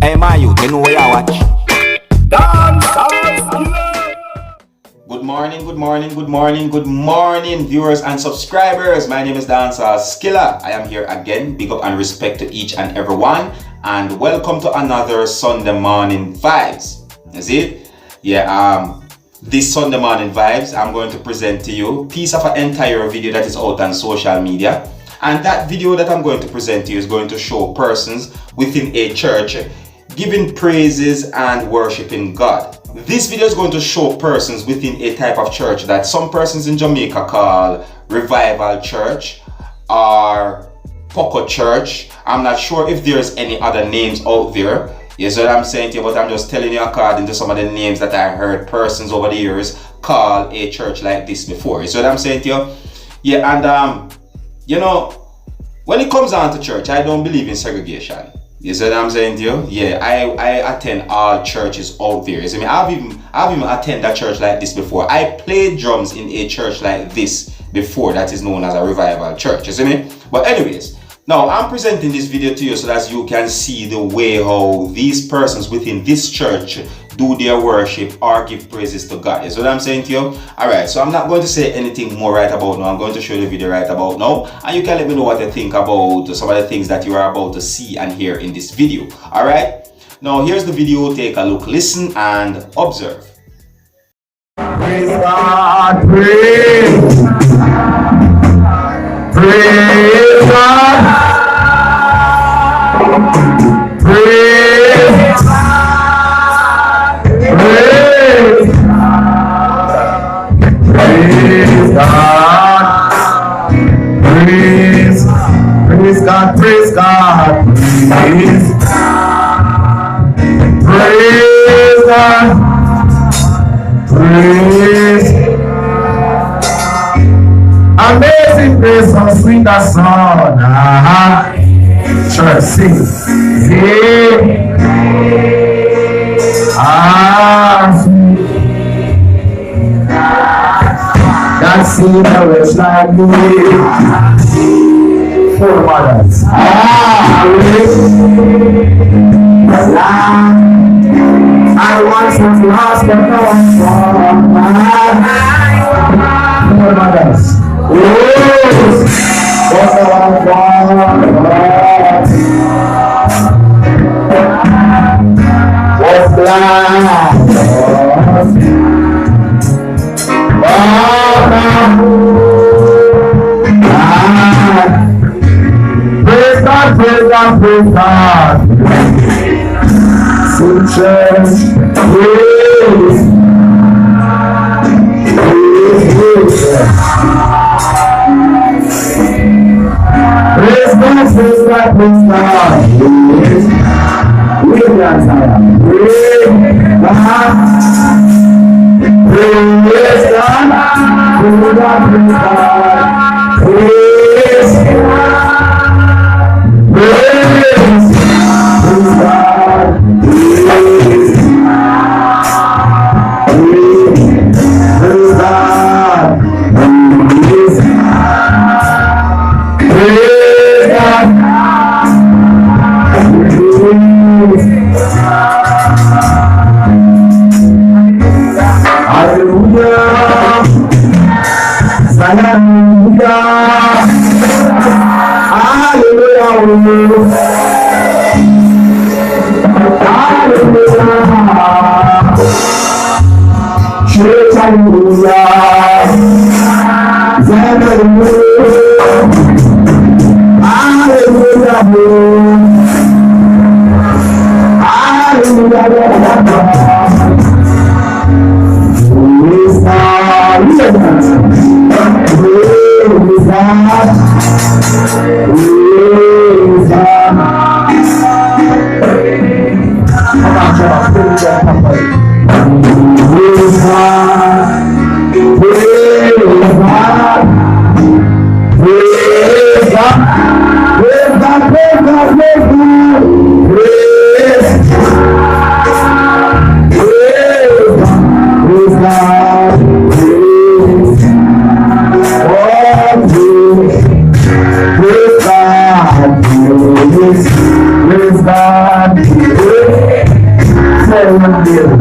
Hey man, you know where you watch? Dancehall. Good morning, viewers and subscribers. My name is Dancehall. I am here again. Big up and respect to each and every one. And welcome to another Sunday morning vibes. Is it? Yeah, this Sunday morning vibes, I'm going to present to you a piece of an entire video that is out on social media. And that video that I'm going to present to you is going to show persons within a church giving praises and worshiping God. This video is going to show persons within a type of church that some persons in Jamaica call Revival Church or Poco Church. I'm not sure if there's any other names out there. You see what I'm saying to you, but I'm just telling you according to some of the names that I heard persons over the years call a church like this before. You see what I'm saying to you? Yeah, and you know, when it comes down to church, I don't believe in segregation. You see what I'm saying to you? Yeah, I attend all churches out there. You see me? I've even attended a church like this before. I played drums in a church like this before that is known as a revival church. You see me? But anyways, now I'm presenting this video to you so that you can see the way how these persons within this church do their worship or give praises to God. Is what I'm saying to you? Alright, so I'm not going to say anything more right about now. I'm going to show you the video right about now, and you can let me know what you think about some of the things that you are about to see and hear in this video. Alright, now here's the video. Take a look, listen and observe. Praise God, praise. Praise God. Praise. Praise. Praise God. Praise. Praise God, praise God. Praise. Praise God. Praise. Amazing grace, how sweet that song. Church, sing. Sing. God seen a rich like me. Four mothers. I once was lost, but now I'm found. Four mothers. What's the one what's blind? Praise God, praise God, praise God. Sing church, praise. Praise God, praise God, praise God. Praise God, praise God, praise God, praise Praise God. please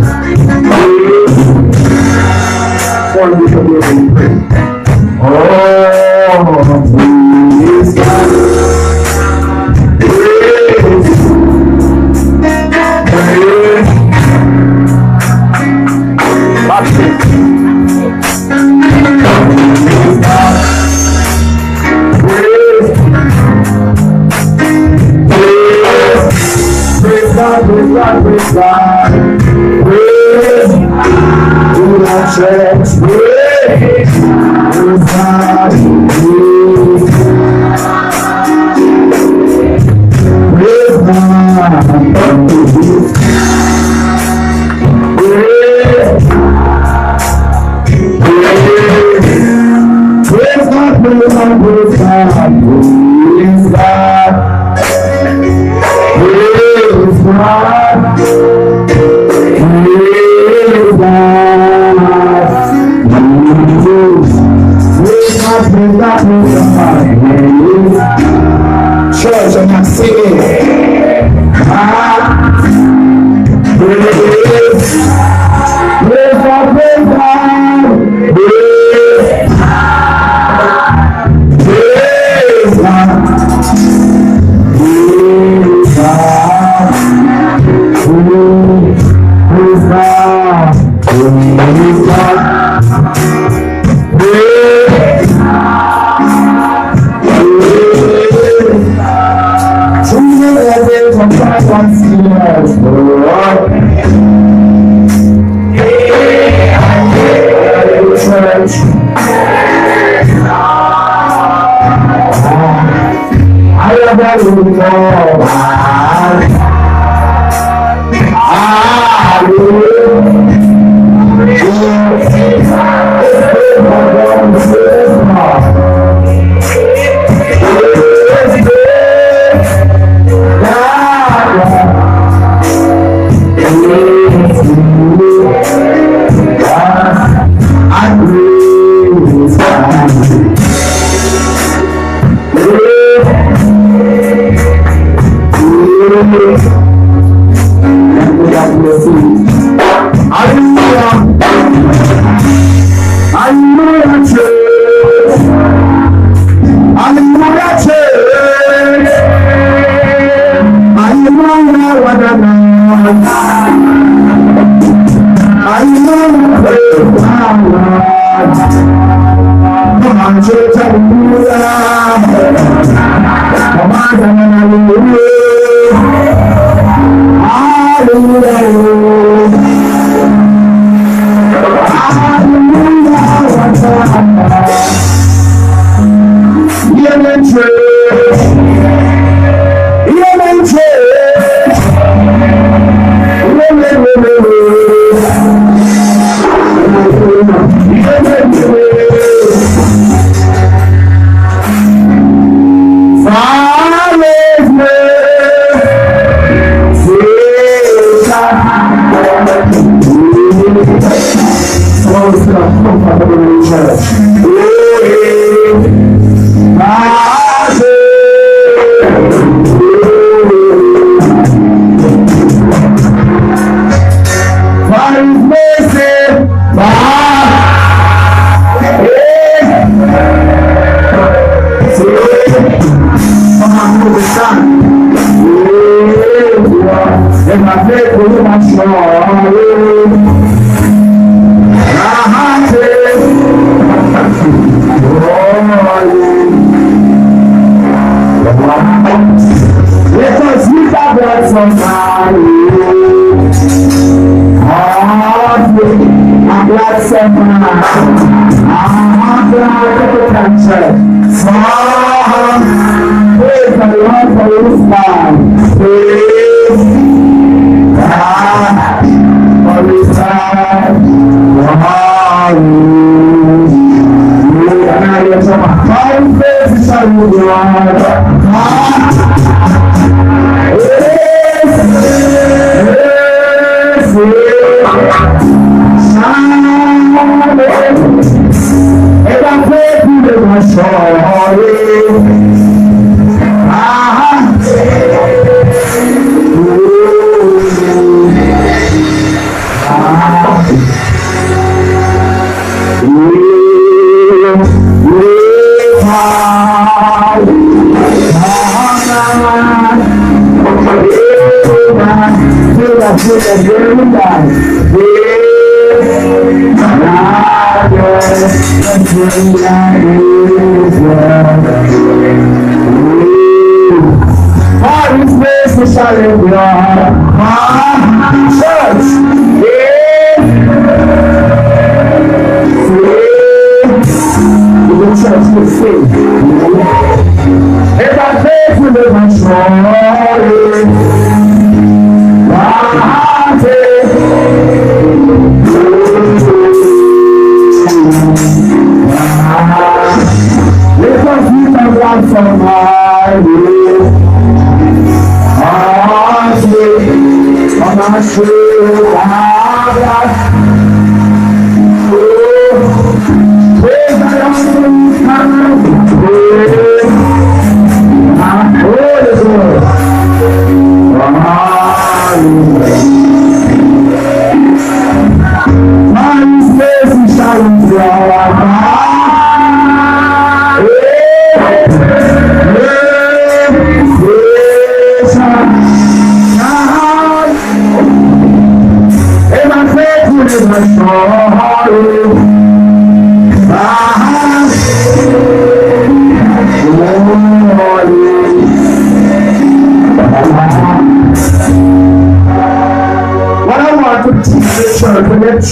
God. Praise God, praise God, praise God. Praise in our church. Praise God. Praise God. Praise God, praise God, praise God. Praise God. Praise God. Praise God. Praise God, praise God, praise God. Church, I'm not singing. Praise God, praise God. Praise God. Praise God. Praise God. Church. I love that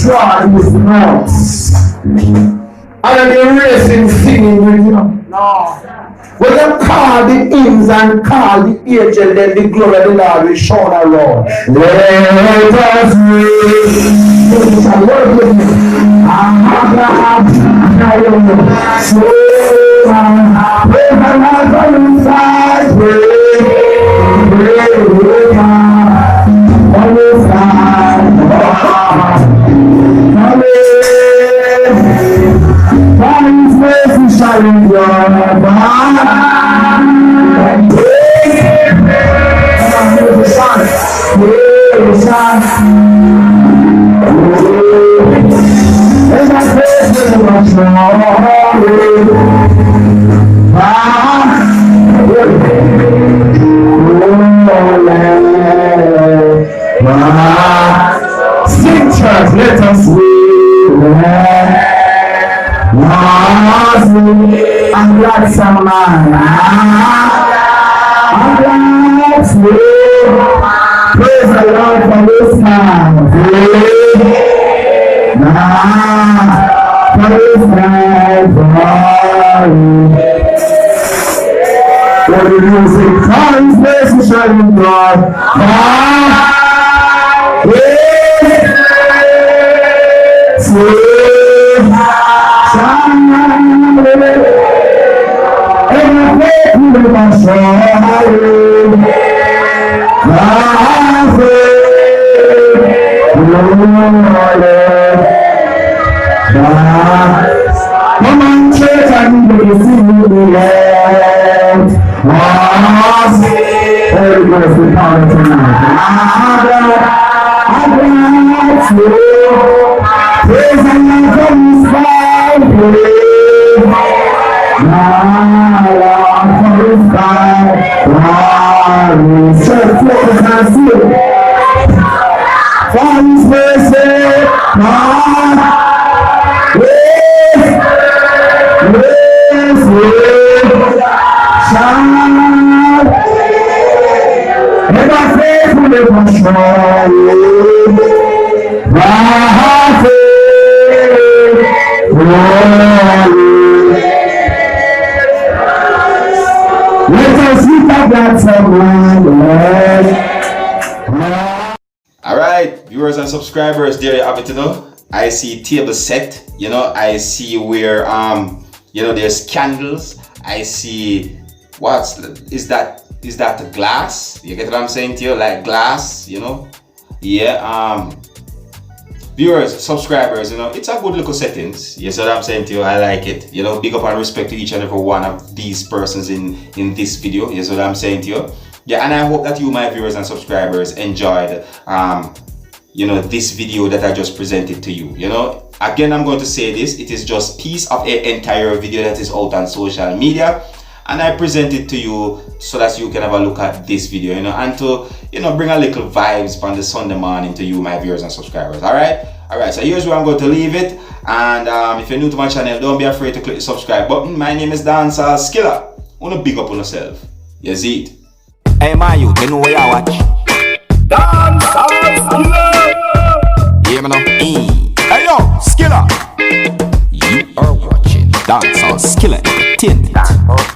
Try with notes. And then you're racing singing with you. No. When you call the hymns and call the angel, then the glory of the Lord will shine around. Let us raise. You shall work with me. Sing church, let us I'm glad someone. I'm glad praise the Lord for this time. Praise God. What do you say? Time's best to shine in God. Come on, church, I need to see you Lord. Holy Ghost, we call it tonight. Praise the Lord from His side. Lord from His side. Church, focus and see. For His mercy, Alright, viewers and subscribers, there you have it, I see table set, I see where there's candles. I see is that the glass? You get what I'm saying to you? Like glass, Yeah, viewers, subscribers, it's a good little settings. You see what I'm saying to you? I like it. Big up and respect to each and every one of these persons in this video. You see what I'm saying to you? Yeah, and I hope that you, my viewers and subscribers, enjoyed this video that I just presented to you. Again, I'm going to say this, it is just piece of an entire video that is out on social media. and I present it to you so that you can have a look at this video, and to, bring a little vibes from the Sunday morning to you, my viewers and subscribers. Alright, so here's where I'm going to leave it. And if you're new to my channel, don't be afraid to click the subscribe button. My name is Dancehall Skilla. Wanna big up on yourself. You see it? Hey my youth, you know where you watch? Dancehall Skilla. Hear me now? Hey yo, Skilla. You are watching Dancehall Skilla Entertainment.